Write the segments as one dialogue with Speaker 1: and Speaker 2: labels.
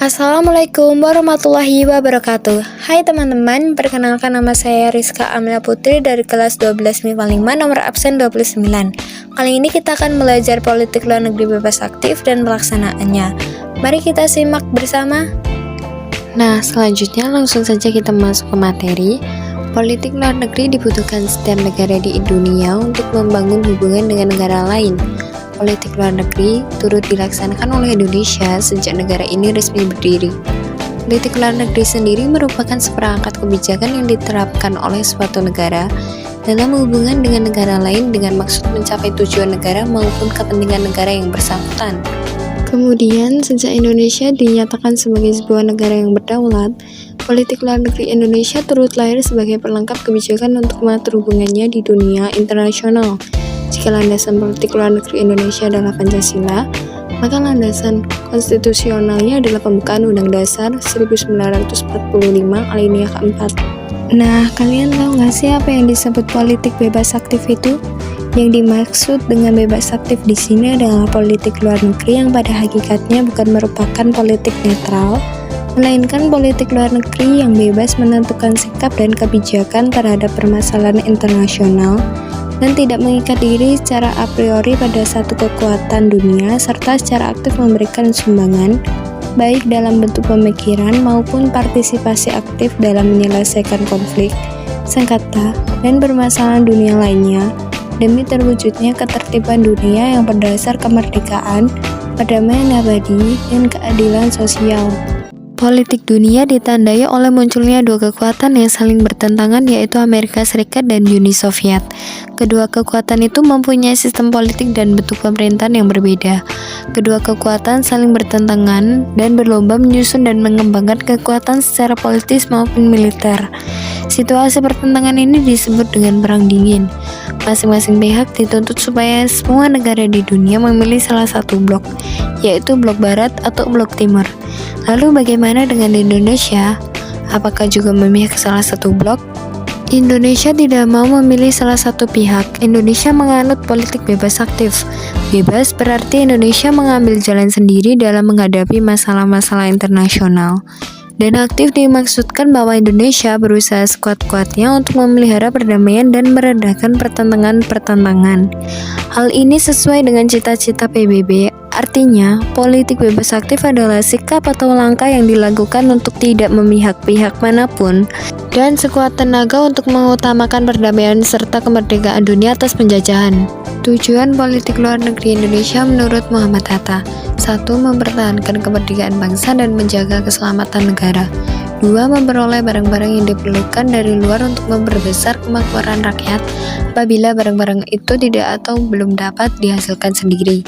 Speaker 1: Assalamualaikum warahmatullahi wabarakatuh. Hai teman-teman, perkenalkan nama saya Rizka Amelia Putri dari kelas 12 MIPA 5 nomor absen 29. Kali ini kita akan belajar politik luar negeri bebas aktif dan pelaksanaannya. Mari kita simak bersama. Nah, selanjutnya langsung saja kita masuk ke materi. Politik luar negeri dibutuhkan setiap negara di dunia untuk membangun hubungan dengan negara lain. Politik luar negeri turut dilaksanakan oleh Indonesia sejak negara ini resmi berdiri. Politik luar negeri sendiri merupakan seperangkat kebijakan yang diterapkan oleh suatu negara dalam hubungan dengan negara lain dengan maksud mencapai tujuan negara maupun kepentingan negara yang bersangkutan. Kemudian, sejak Indonesia dinyatakan sebagai sebuah negara yang berdaulat, politik luar negeri Indonesia turut lahir sebagai pelengkap kebijakan untuk mengatur hubungannya di dunia internasional. Jika landasan politik luar negeri Indonesia adalah Pancasila, maka landasan konstitusionalnya adalah pembukaan Undang Dasar 1945 alinea keempat. Nah, kalian tahu nggak sih apa yang disebut politik bebas aktif itu? Yang dimaksud dengan bebas aktif di sini adalah politik luar negeri yang pada hakikatnya bukan merupakan politik netral, melainkan politik luar negeri yang bebas menentukan sikap dan kebijakan terhadap permasalahan internasional dan tidak mengikat diri secara a priori pada satu kekuatan dunia serta secara aktif memberikan sumbangan baik dalam bentuk pemikiran maupun partisipasi aktif dalam menyelesaikan konflik, sengketa, dan permasalahan dunia lainnya demi terwujudnya ketertiban dunia yang berdasar kemerdekaan, perdamaian abadi, dan keadilan sosial. Politik dunia ditandai oleh munculnya dua kekuatan yang saling bertentangan, yaitu Amerika Serikat dan Uni Soviet. Kedua kekuatan itu mempunyai sistem politik dan bentuk pemerintahan yang berbeda. Kedua kekuatan saling bertentangan dan berlomba menyusun dan mengembangkan kekuatan secara politis maupun militer. Situasi pertentangan ini disebut dengan Perang Dingin. Masing-masing pihak dituntut supaya semua negara di dunia memilih salah satu blok, yaitu blok barat atau blok timur. Lalu bagaimana dengan Indonesia? Apakah juga memihak ke salah satu blok? Indonesia tidak mau memilih salah satu pihak. Indonesia menganut politik bebas aktif. Bebas berarti Indonesia mengambil jalan sendiri dalam menghadapi masalah-masalah internasional. Dan aktif dimaksudkan bahwa Indonesia berusaha sekuat-kuatnya untuk memelihara perdamaian dan meredakan pertentangan-pertentangan. Hal ini sesuai dengan cita-cita PBB. Artinya, politik bebas aktif adalah sikap atau langkah yang dilakukan untuk tidak memihak pihak manapun dan sekuat tenaga untuk mengutamakan perdamaian serta kemerdekaan dunia atas penjajahan. Tujuan politik luar negeri Indonesia menurut Muhammad Hatta: 1. Mempertahankan kemerdekaan bangsa dan menjaga keselamatan negara. 2. Memperoleh barang-barang yang diperlukan dari luar untuk memperbesar kemakmuran rakyat apabila barang-barang itu tidak atau belum dapat dihasilkan sendiri.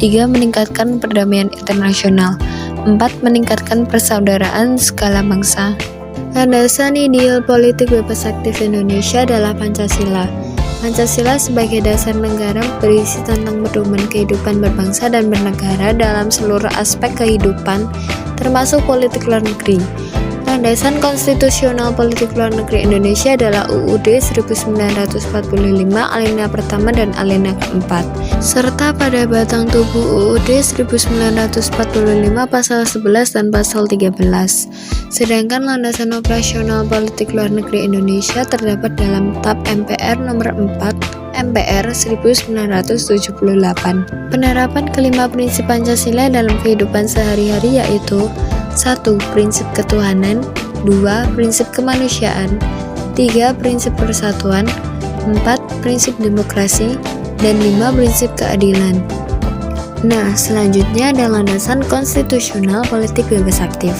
Speaker 1: 3. Meningkatkan perdamaian internasional. 4. Meningkatkan persaudaraan segala bangsa. Landasan ideal politik bebas aktif Indonesia adalah Pancasila. Pancasila sebagai dasar negara berisi tentang pedoman kehidupan berbangsa dan bernegara dalam seluruh aspek kehidupan, termasuk politik luar negeri. Landasan konstitusional politik luar negeri Indonesia adalah UUD 1945 alinea pertama dan alinea keempat, serta pada batang tubuh UUD 1945 pasal 11 dan pasal 13. Sedangkan landasan operasional politik luar negeri Indonesia terdapat dalam TAP MPR nomor 4 MPR 1978. Penerapan kelima prinsip Pancasila dalam kehidupan sehari-hari yaitu 1. Prinsip ketuhanan. 2. Prinsip kemanusiaan. 3. Prinsip persatuan. 4. Prinsip demokrasi. Dan 5. Prinsip keadilan. Nah, selanjutnya ada landasan konstitusional politik bebas aktif.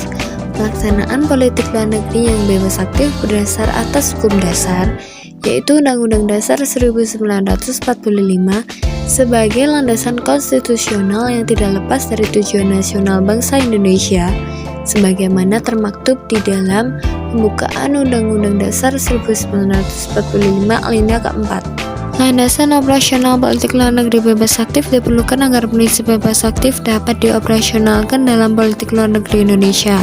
Speaker 1: Pelaksanaan politik luar negeri yang bebas aktif berdasar atas hukum dasar, yaitu Undang-Undang Dasar 1945 sebagai landasan konstitusional yang tidak lepas dari tujuan nasional bangsa Indonesia, sebagaimana termaktub di dalam pembukaan Undang-Undang Dasar 1945 alinea keempat. Landasan operasional politik luar negeri bebas aktif diperlukan agar prinsip bebas aktif dapat dioperasionalkan dalam politik luar negeri Indonesia.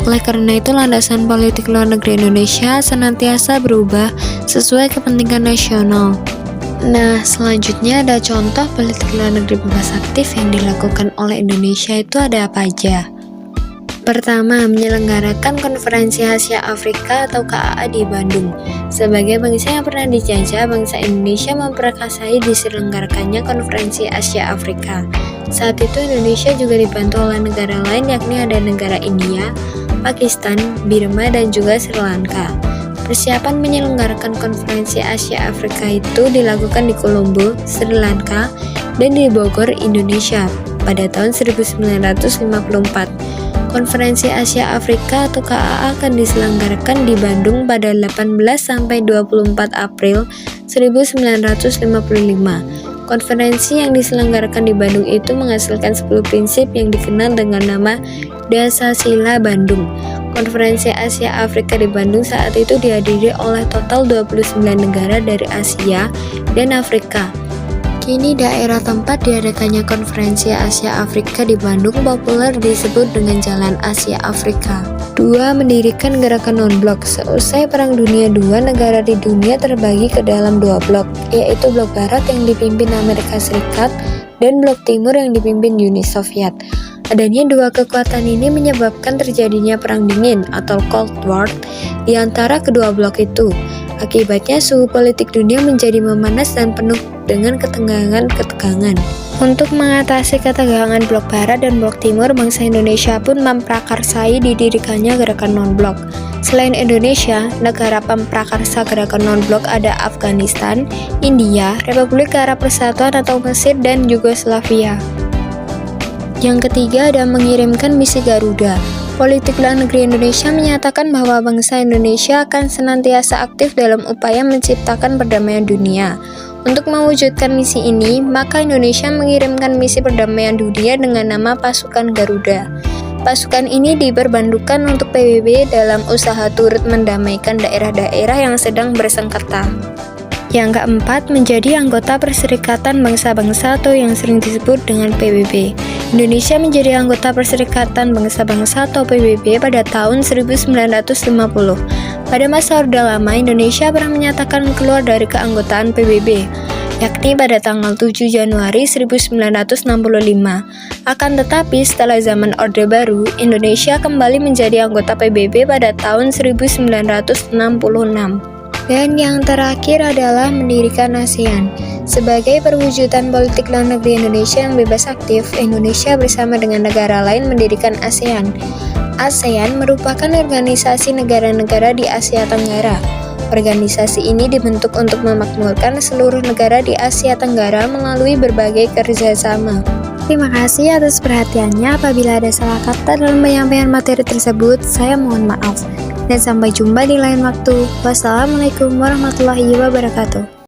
Speaker 1: Oleh karena itu, landasan politik luar negeri Indonesia senantiasa berubah sesuai kepentingan nasional. Nah, selanjutnya ada contoh politik luar negeri bebas aktif yang dilakukan oleh Indonesia itu ada apa aja? Pertama, menyelenggarakan Konferensi Asia Afrika atau KAA di Bandung. Sebagai bangsa yang pernah dijajah, bangsa Indonesia memperkasai diselenggarakannya Konferensi Asia Afrika. Saat itu Indonesia juga dibantu oleh negara lain, yakni ada negara India, Pakistan, Birma, dan juga Sri Lanka. Persiapan menyelenggarakan Konferensi Asia Afrika itu dilakukan di Colombo, Sri Lanka, dan di Bogor, Indonesia pada tahun 1954. Konferensi Asia Afrika atau KAA akan diselenggarakan di Bandung pada 18 sampai 24 April 1955. Konferensi yang diselenggarakan di Bandung itu menghasilkan 10 prinsip yang dikenal dengan nama Dasasila Bandung. Konferensi Asia Afrika di Bandung saat itu dihadiri oleh total 29 negara dari Asia dan Afrika. Kini daerah tempat diadakannya Konferensi Asia Afrika di Bandung populer disebut dengan Jalan Asia Afrika. 2. Mendirikan gerakan non-blok. Seusai Perang Dunia II, negara di dunia terbagi ke dalam 2 blok, yaitu blok barat yang dipimpin Amerika Serikat dan blok timur yang dipimpin Uni Soviet. Adanya 2 kekuatan ini menyebabkan terjadinya Perang Dingin atau Cold War di antara kedua blok itu. Akibatnya suhu politik dunia menjadi memanas dan penuh dengan ketegangan. Untuk mengatasi ketegangan blok barat dan blok timur, bangsa Indonesia pun memprakarsai didirikannya gerakan non-blok. Selain Indonesia, negara pemprakarsa gerakan non-blok ada Afghanistan, India, Republik Arab Persatuan atau Mesir, dan Yugoslavia. Yang ketiga ada mengirimkan misi Garuda. Politik luar negeri Indonesia menyatakan bahwa bangsa Indonesia akan senantiasa aktif dalam upaya menciptakan perdamaian dunia. Untuk mewujudkan misi ini, maka Indonesia mengirimkan misi perdamaian dunia dengan nama Pasukan Garuda. Pasukan ini diperbantukan untuk PBB dalam usaha turut mendamaikan daerah-daerah yang sedang bersengketa. Yang keempat, menjadi anggota Perserikatan Bangsa-Bangsa atau yang sering disebut dengan PBB. Indonesia menjadi anggota Perserikatan Bangsa-Bangsa atau PBB pada tahun 1950. Pada masa Orde Lama, Indonesia pernah menyatakan keluar dari keanggotaan PBB, yakni pada tanggal 7 Januari 1965. Akan tetapi, setelah zaman Orde Baru, Indonesia kembali menjadi anggota PBB pada tahun 1966. Dan yang terakhir adalah mendirikan ASEAN. Sebagai perwujudan politik luar negeri Indonesia yang bebas aktif, Indonesia bersama dengan negara lain mendirikan ASEAN. ASEAN merupakan organisasi negara-negara di Asia Tenggara. Organisasi ini dibentuk untuk memakmurkan seluruh negara di Asia Tenggara melalui berbagai kerjasama. Terima kasih atas perhatiannya. Apabila ada salah kata dalam penyampaian materi tersebut, saya mohon maaf. Dan sampai jumpa di lain waktu. Wassalamualaikum warahmatullahi wabarakatuh.